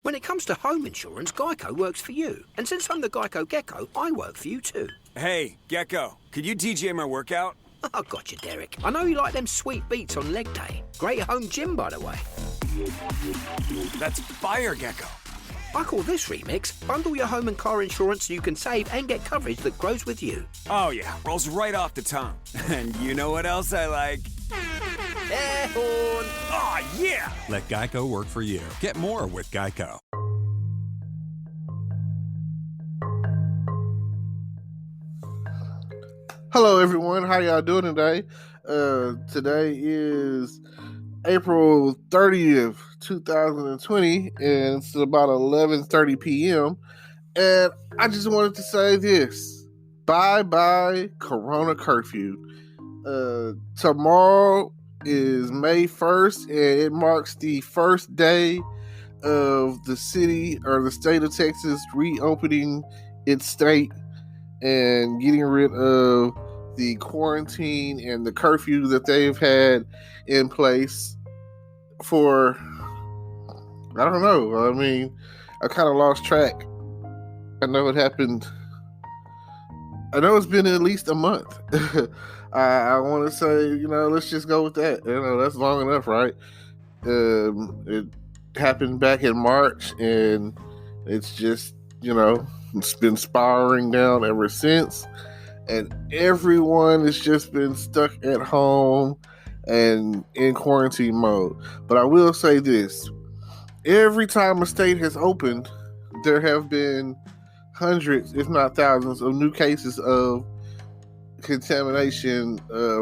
When it comes to home insurance, Geico works for you. And since I'm the Geico Gecko, I work for you too. Hey, Gecko, could you DJ my workout? I got you, Derek. I know you like them sweet beats on leg day. Great home gym, by the way. That's fire, Gecko. I call this remix, bundle your home and car insurance so you can save and get coverage that grows with you. Oh yeah, rolls right off the tongue. And you know what else I like? Air horn! Oh yeah! Let Geico work for you. Get more with Geico. Hello, everyone. How y'all doing today? Today is April 30th, 2020, and it's about 11:30 p.m. And I just wanted to say this. Bye Corona Curfew. Tomorrow is May 1st, and it marks the first day of the city or the state of Texas reopening its state and getting rid of the quarantine and the curfew that they've had in place for, I don't know. I mean, I kind of lost track. I know it happened. I know it's been at least a month. I want to say, let's just go with that. That's long enough, right? It happened back in March, and it's just, it's been spiraling down ever since. And everyone has just been stuck at home and in quarantine mode. But I will say this. Every time a state has opened, there have been hundreds, if not thousands, of new cases of contamination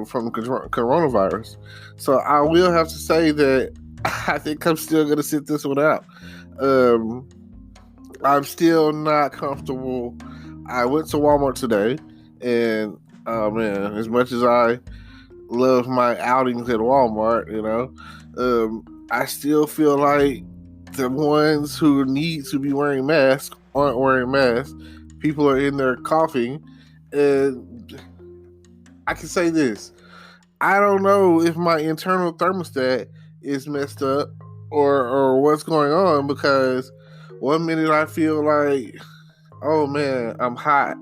from coronavirus. So I will have to say that I think I'm still going to sit this one out. I'm still not comfortable. I went to Walmart today, and oh man, as much as I love my outings at Walmart, I still feel like the ones who need to be wearing masks aren't wearing masks. People are in there coughing, and I can say this. I don't know if my internal thermostat is messed up or what's going on, because one minute I feel like, oh man, I'm hot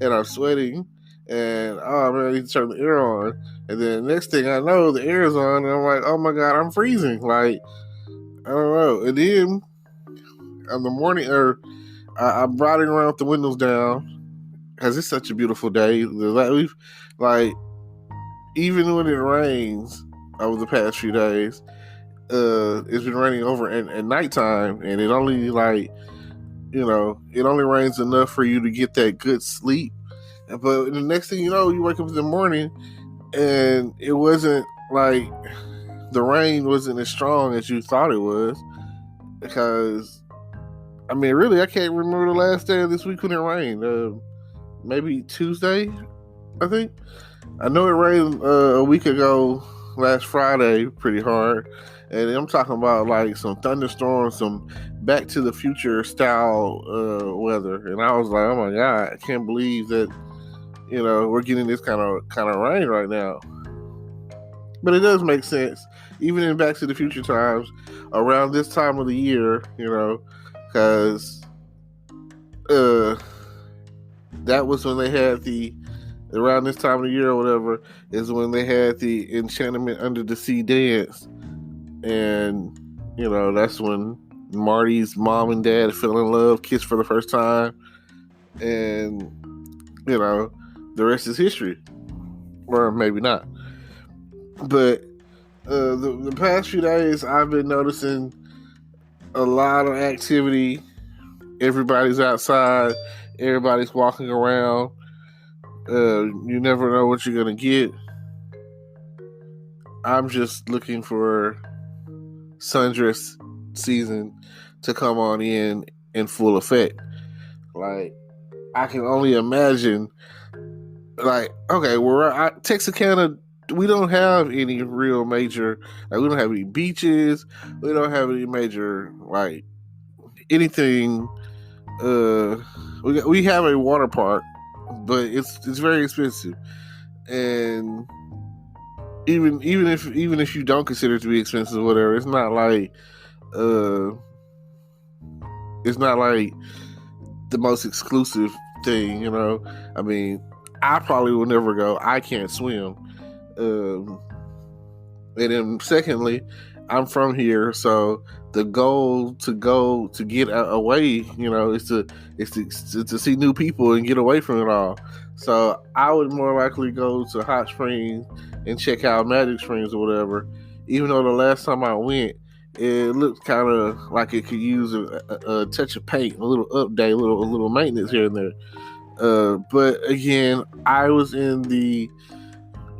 and I'm sweating, and oh man, I need to turn the air on. And then the next thing I know, the air is on, and I'm like, oh my God, I'm freezing. Like, I don't know. And then in the morning, I'm riding around with the windows down because it's such a beautiful day. Like, even when it rains over the past few days, it's been raining over at nighttime, and it only it only rains enough for you to get that good sleep. But the next thing you know, you wake up in the morning, and it wasn't like the rain wasn't as strong as you thought it was. Because, I mean, really, I can't remember the last day of this week when it rained. Maybe Tuesday, I think. I know it rained a week ago, last Friday, pretty hard. And I'm talking about like some thunderstorms, some Back to the Future style weather. And I was like, oh my God, I can't believe that, we're getting this kind of rain right now. But it does make sense, even in Back to the Future times, around this time of the year, because that was when they had around this time of the year or whatever, is when they had the Enchantment Under the Sea dance. And, that's when Marty's mom and dad fell in love, kissed for the first time. And, the rest is history. Or maybe not. But the past few days, I've been noticing a lot of activity. Everybody's outside. Everybody's walking around. You never know what you're going to get. I'm just looking for sundress season to come on in full effect. Like, I can only imagine, like, okay, Texarkana, we don't have any real major, like, we don't have any beaches, we don't have any major, like, anything. We have a water park, but it's very expensive. And even if you don't consider it to be expensive or whatever, it's not like it's not like the most exclusive thing, you know. I mean, I probably will never go. I can't swim. And then secondly, I'm from here, so the goal to get away, you know, is to see new people and get away from it all. So I would more likely go to Hot Springs and check out Magic Springs or whatever. Even though the last time I went, it looked kind of like it could use a touch of paint, a little update, a little maintenance here and there. But again, I was in the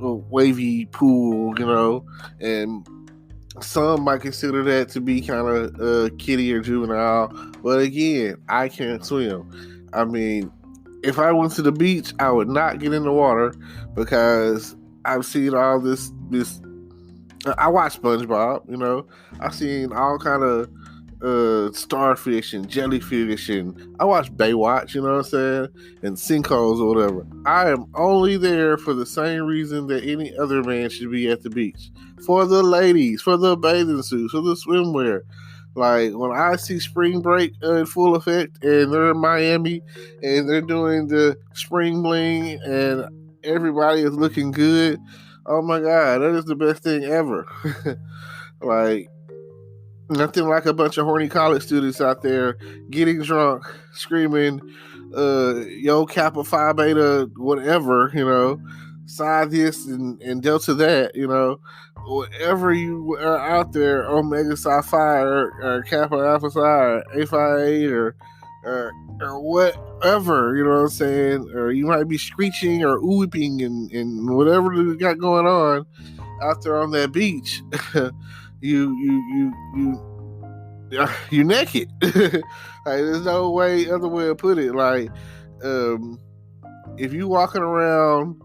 wavy pool, you know, and some might consider that to be kind of kiddie or juvenile, but again, I can't swim. I mean, if I went to the beach, I would not get in the water because I've seen all this. I watch SpongeBob, you know. I've seen all kind of starfish and jellyfish, and I watch Baywatch, you know what I'm saying, and sinkholes or whatever. I am only there for the same reason that any other man should be at the beach. For the ladies, for the bathing suits, for the swimwear. Like, when I see spring break in full effect and they're in Miami and they're doing the spring bling and everybody is looking good, oh my God, that is the best thing ever. Like, nothing like a bunch of horny college students out there getting drunk, screaming, yo, Kappa Phi Beta, whatever, you know, Psi this and Delta that, you know, whatever you are out there, Omega Psi Phi or Kappa Alpha Psi or A Phi 8 or whatever, you know what I'm saying? Or you might be screeching or whooping and whatever you got going on out there on that beach. you naked. Like, there's no other way to put it. Like, if you walking around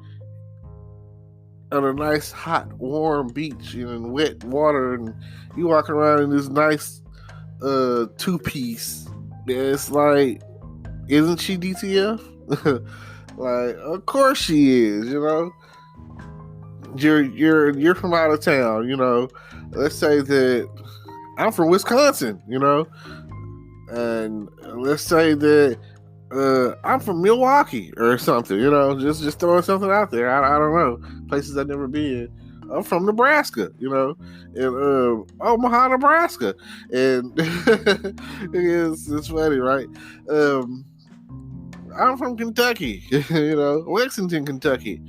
on a nice hot warm beach in wet water and you walking around in this nice two-piece, it's like, isn't she DTF? Like, of course she is, you know. You're from out of town, you know. Let's say that I'm from Wisconsin, you know, and let's say that I'm from Milwaukee or something, you know, just throwing something out there. I don't know, places I've never been. I'm from Nebraska, you know, and Omaha, Nebraska, and it's funny, right? I'm from Kentucky, you know, Lexington, Kentucky,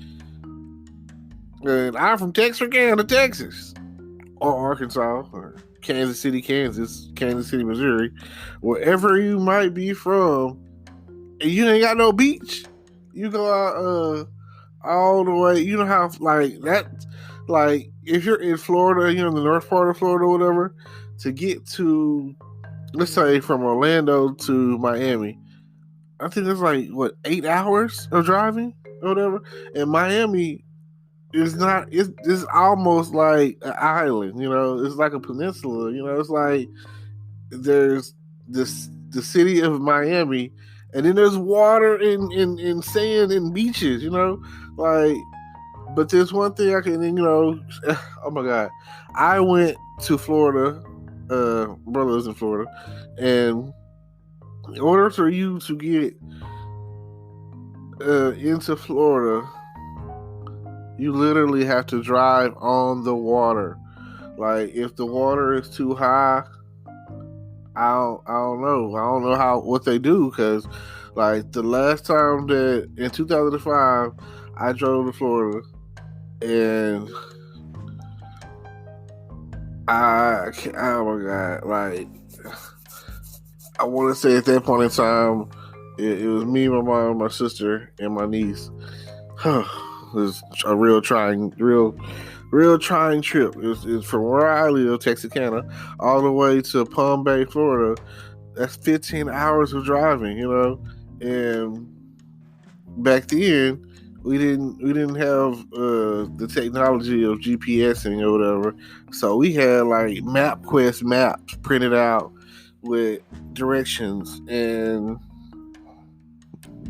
and I'm from Texarkana, Texas, or Arkansas, or Kansas City, Kansas City, Missouri, wherever you might be from, and you ain't got no beach. You go out all the way. You know how, like, that, like, if you're in Florida, you're in the north part of Florida or whatever, to get to, let's say, from Orlando to Miami, I think it's like, 8 hours of driving or whatever. And Miami is not, it's almost like an island, you know, it's like a peninsula, you know, it's like there's the city of Miami, and then there's water and sand and beaches, you know, like, but there's one thing I can, you know, oh my God, I went to Florida, brother lives in Florida, and in order for you to get into Florida, you literally have to drive on the water. Like, if the water is too high, I don't know. I don't know what they do, because, like, the last time that in 2005 I drove to Florida, and oh my God, like, I want to say at that point in time, it was me, my mom, my sister, and my niece. It was a real trying trip. It's from where I live, Texarkana, all the way to Palm Bay, Florida. That's 15 hours of driving, you know. And back then, we didn't have the technology of GPSing or whatever. So we had, like, MapQuest maps printed out with directions, and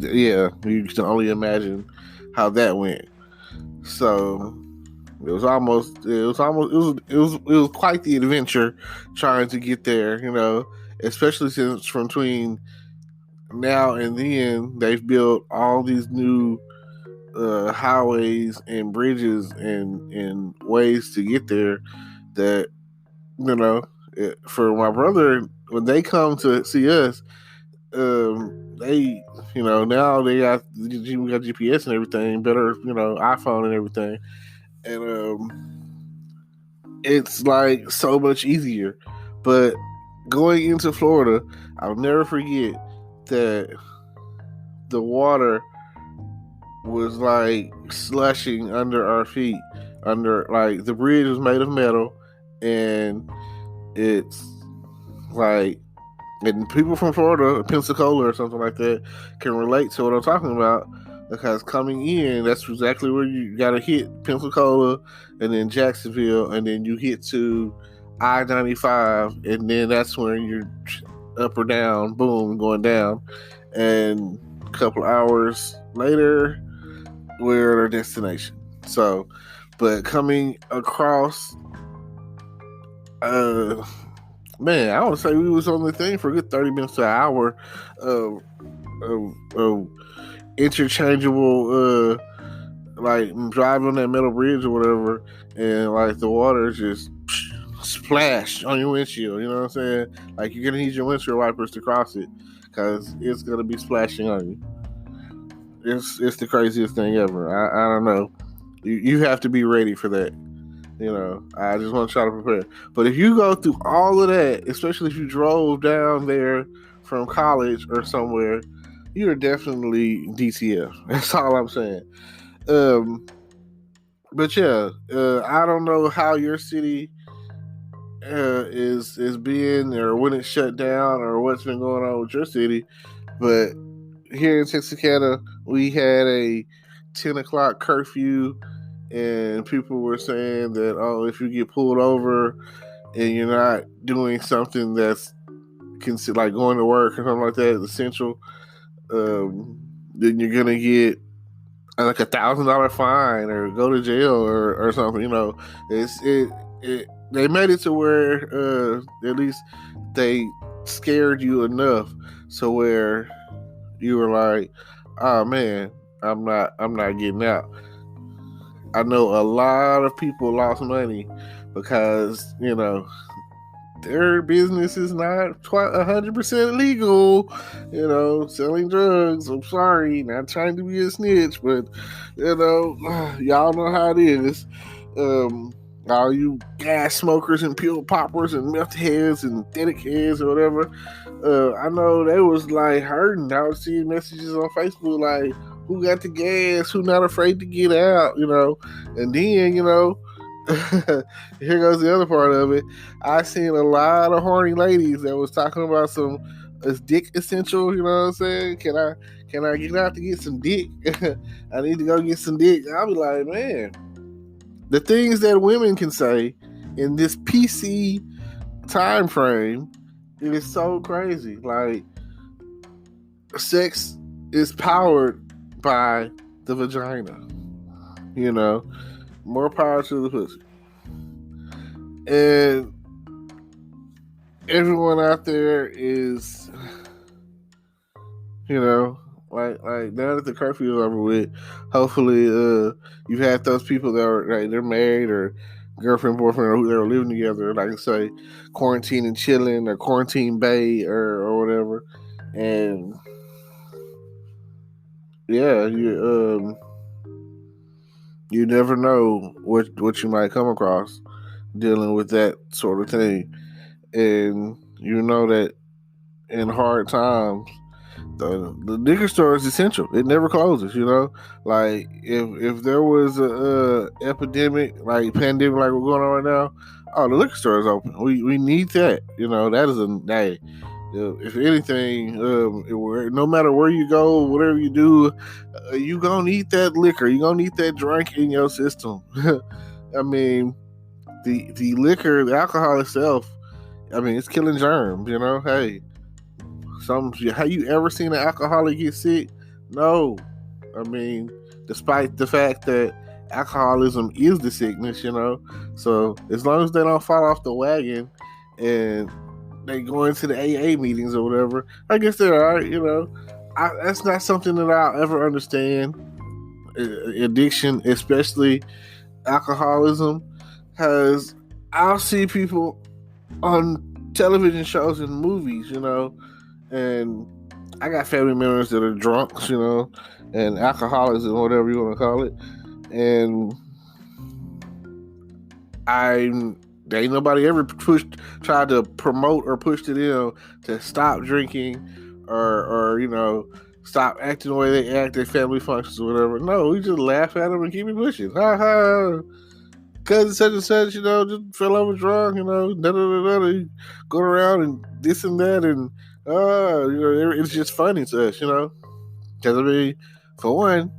yeah, you can only imagine how that went. So it was quite the adventure trying to get there, you know. especially since from between now and then they've built all these new highways and bridges and ways to get there that, for my brother, when they come to see us, they, now we got GPS and everything, better, iPhone and everything, and it's like so much easier. But going into Florida, I'll never forget that the water was like slushing under our feet. Like, the bridge was made of metal, and it's like, and people from Florida, Pensacola or something like that, can relate to what I'm talking about, because coming in, that's exactly where you got to hit Pensacola and then Jacksonville, and then you hit to I-95, and then that's when you're up or down, boom, going down, and a couple hours later, we're at our destination. So, but coming across, man, I would say we was on the thing for a good 30 minutes to an hour of interchangeable, like driving on that metal bridge or whatever, and like the water just splash on your windshield. You know what I'm saying? Like, you're gonna need your windshield wipers to cross it, because it's gonna be splashing on you. It's the craziest thing ever. I don't know. You have to be ready for that. I just want to try to prepare. But if you go through all of that, especially if you drove down there from college or somewhere, you're definitely DTF. That's all I'm saying. But yeah, I don't know how your city is being, or when it's shut down, or what's been going on with your city. But here in Texarkana, we had a 10 o'clock curfew, and people were saying that, if you get pulled over and you're not doing something that's like going to work or something like that, essential, then you're gonna get like $1,000 fine or go to jail or something. They made it to where at least they scared you enough so where you were like, oh man, I'm not getting out. I know a lot of people lost money because, their business is not 100% legal, selling drugs. I'm sorry, not trying to be a snitch, but, y'all know how it is. All you gas smokers and pill poppers and meth heads and aesthetic heads or whatever, I know they was like hurting. I was seeing messages on Facebook like, who got the gas, who not afraid to get out, and then, here goes the other part of it. I seen a lot of horny ladies that was talking about some dick essential, you know what I'm saying? Can I get out to get some dick? I need to go get some dick. I'll be like, man, the things that women can say in this PC time frame, it is so crazy. Like, sex is powered by the vagina. More power to the pussy. And everyone out there is, like now that the curfew is over with, hopefully you've had those people that are like, they're married or girlfriend, boyfriend, or who they're living together, like I say, quarantine and chilling, or quarantine bay or whatever. And yeah, you never know what you might come across dealing with that sort of thing. And that in hard times, the liquor store is essential. It never closes, Like, if there was a epidemic, like pandemic like we're going on right now, the liquor store is open. We need that. That is a day. If anything, no matter where you go, whatever you do, you gonna need that liquor. You gonna need that drink in your system. I mean, the liquor, the alcohol itself, it's killing germs. Hey, have you ever seen an alcoholic get sick? No. Despite the fact that alcoholism is the sickness, So as long as they don't fall off the wagon and they go into the AA meetings or whatever. I guess they're all right, that's not something that I'll ever understand. Addiction, especially alcoholism, has I'll see people on television shows and movies, and I got family members that are drunks, and alcoholics and whatever you want to call it, and ain't nobody ever tried to promote or push to them to stop drinking or stop acting the way they act at family functions or whatever. No, we just laugh at them and keep it pushing. Ha ha. Cousin such and such, just fell over drunk, go around and this and that, and it's just funny to us, Because I mean, for one,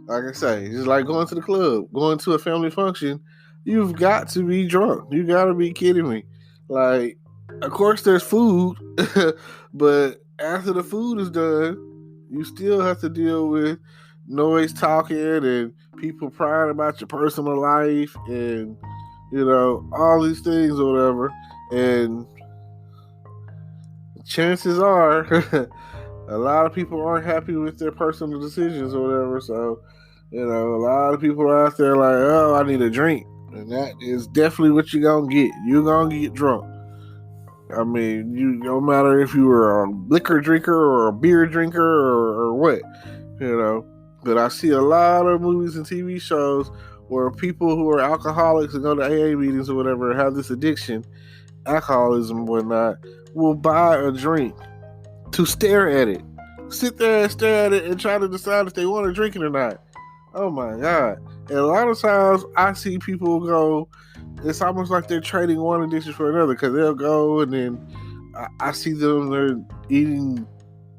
like I say, it's just like going to the club, going to a family function. You've got to be drunk. You got to be kidding me. Like, of course, there's food, but after the food is done, you still have to deal with noise talking and people prying about your personal life and, all these things or whatever. And chances are a lot of people aren't happy with their personal decisions or whatever. So, a lot of people are out there like, oh, I need a drink. And that is definitely what you're going to get. You're going to get drunk. I mean, no matter if you were a liquor drinker or a beer drinker or what, But I see a lot of movies and TV shows where people who are alcoholics and go to AA meetings or whatever have this addiction, alcoholism and whatnot, will buy a drink to stare at it. Sit there and stare at it and try to decide if they want to drink it or not. Oh my God. And a lot of times I see people go, it's almost like they're trading one addiction for another, because they'll go and then I see them, they're eating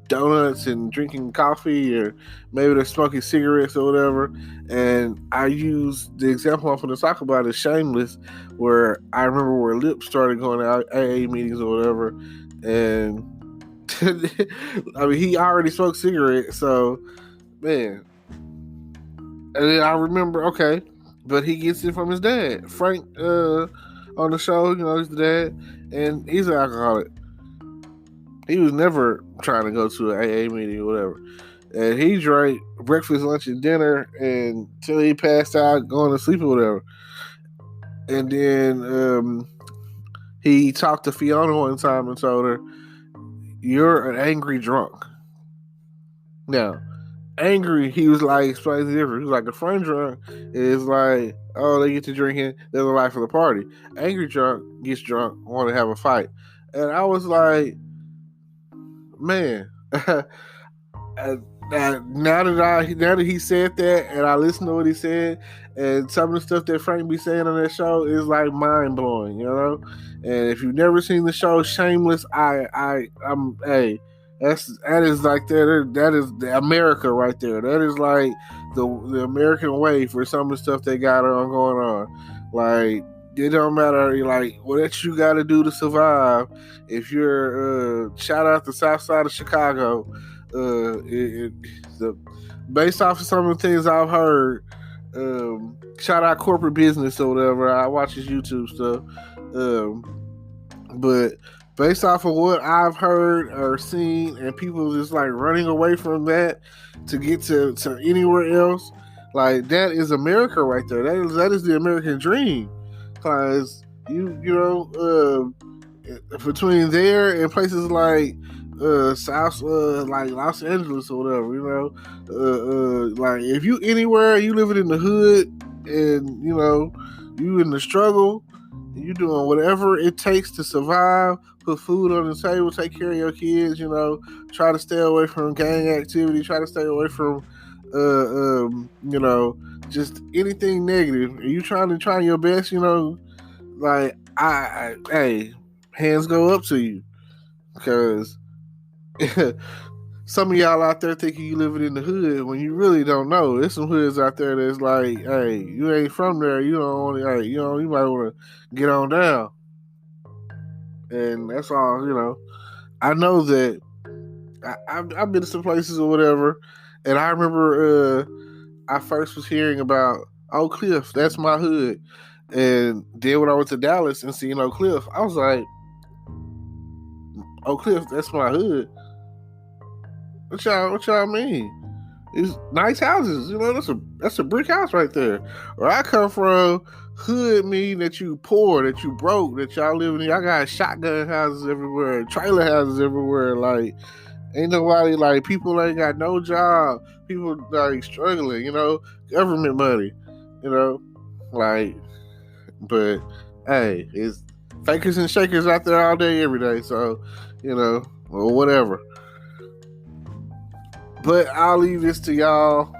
donuts and drinking coffee, or maybe they're smoking cigarettes or whatever. And I use the example I'm going to talk about is Shameless, where I remember where Lip started going to AA meetings or whatever. And I mean, he already smoked cigarettes, so man. And then I remember, okay, but he gets it from his dad, Frank, on the show. He's the dad, and he's an alcoholic. He was never trying to go to an AA meeting or whatever. And he drank breakfast, lunch, and dinner until he passed out, going to sleep or whatever. And then he talked to Fiona one time and told her, "You're an angry drunk." Now, angry, he was like, explaining the difference. He was like, a friend drunk is like, oh, they get to drinking, they're the life of the party. Angry drunk gets drunk, want to have a fight. And I was like, man, now that he said that, and I listened to what he said, and some of the stuff that Frank be saying on that show is like mind blowing, And if you've never seen the show Shameless, I'm that is like that is the America right there. That is like the American way for some of the stuff they got on going on. Like, it don't matter, like, what you got to do to survive. If you're shout out the South Side of Chicago, based off of some of the things I've heard, shout out Corporate Business or whatever. I watch his YouTube stuff, but based off of what I've heard or seen, and people just like running away from that to get to anywhere else, like, that is America right there. That is the American dream. Because between there and places like South, like Los Angeles or whatever, like, if you anywhere, you living in the hood, and you in the struggle, you doing whatever it takes to survive, put food on the table, take care of your kids, try to stay away from gang activity, try to stay away from just anything negative. And you trying your best, like, hey, hands go up to you, because some of y'all out there thinking you living in the hood when you really don't know. There's some hoods out there that's like, hey, you ain't from there, you don't want to, hey, you might want to get on down. And that's all, I know that I've been to some places or whatever, and I remember I first was hearing about Oak Cliff, that's my hood. And then when I went to Dallas and seen Oak Cliff, I was like, Oak Cliff, that's my hood. What y'all mean? It's nice houses, you know. That's a brick house right there. Where I come from, hood mean that you poor, that you broke, that y'all living in. Y'all got shotgun houses everywhere, trailer houses everywhere. Like, ain't nobody, like, people ain't got no job. People like struggling, you know. Government money, you know. Like, but hey, it's fakers and shakers out there all day, every day. So, you know, or whatever. But I'll leave this to y'all.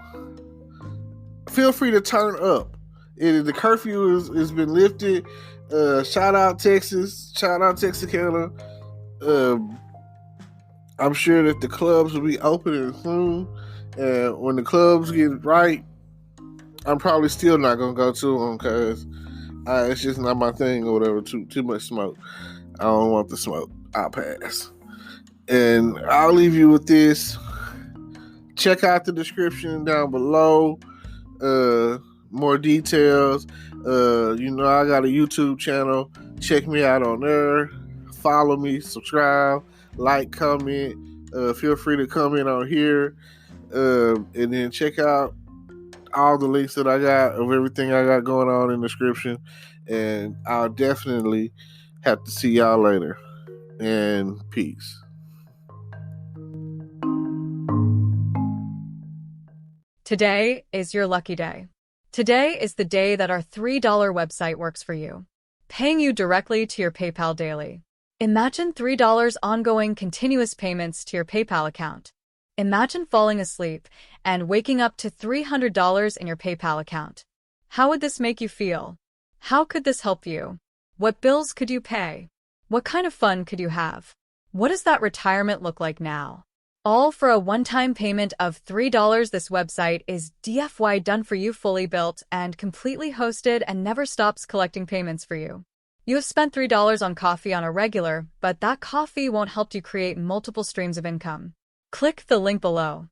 Feel free to turn up. The curfew has been lifted. Shout out Texas. Shout out Texarkana. I'm sure that the clubs will be opening soon. And when the clubs get right, I'm probably still not going to go to them because it's just not my thing or whatever. Too much smoke. I don't want the smoke. I'll pass. And I'll leave you with this. Check out the description down below. More details. You know, I got a YouTube channel. Check me out on there. Follow me, subscribe, like, comment. Feel free to comment on here. And then check out all the links that I got of everything I got going on in the description. And I'll definitely have to see y'all later. And peace. Today is your lucky day. Today is the day that our $3 website works for you, paying you directly to your PayPal daily. Imagine $3 ongoing continuous payments to your PayPal account. Imagine falling asleep and waking up to $300 in your PayPal account. How would this make you feel? How could this help you? What bills could you pay? What kind of fun could you have? What does that retirement look like now? All for a one-time payment of $3. This website is DFY done for you, fully built and completely hosted, and never stops collecting payments for you. You have spent $3 on coffee on a regular, but that coffee won't help you create multiple streams of income. Click the link below.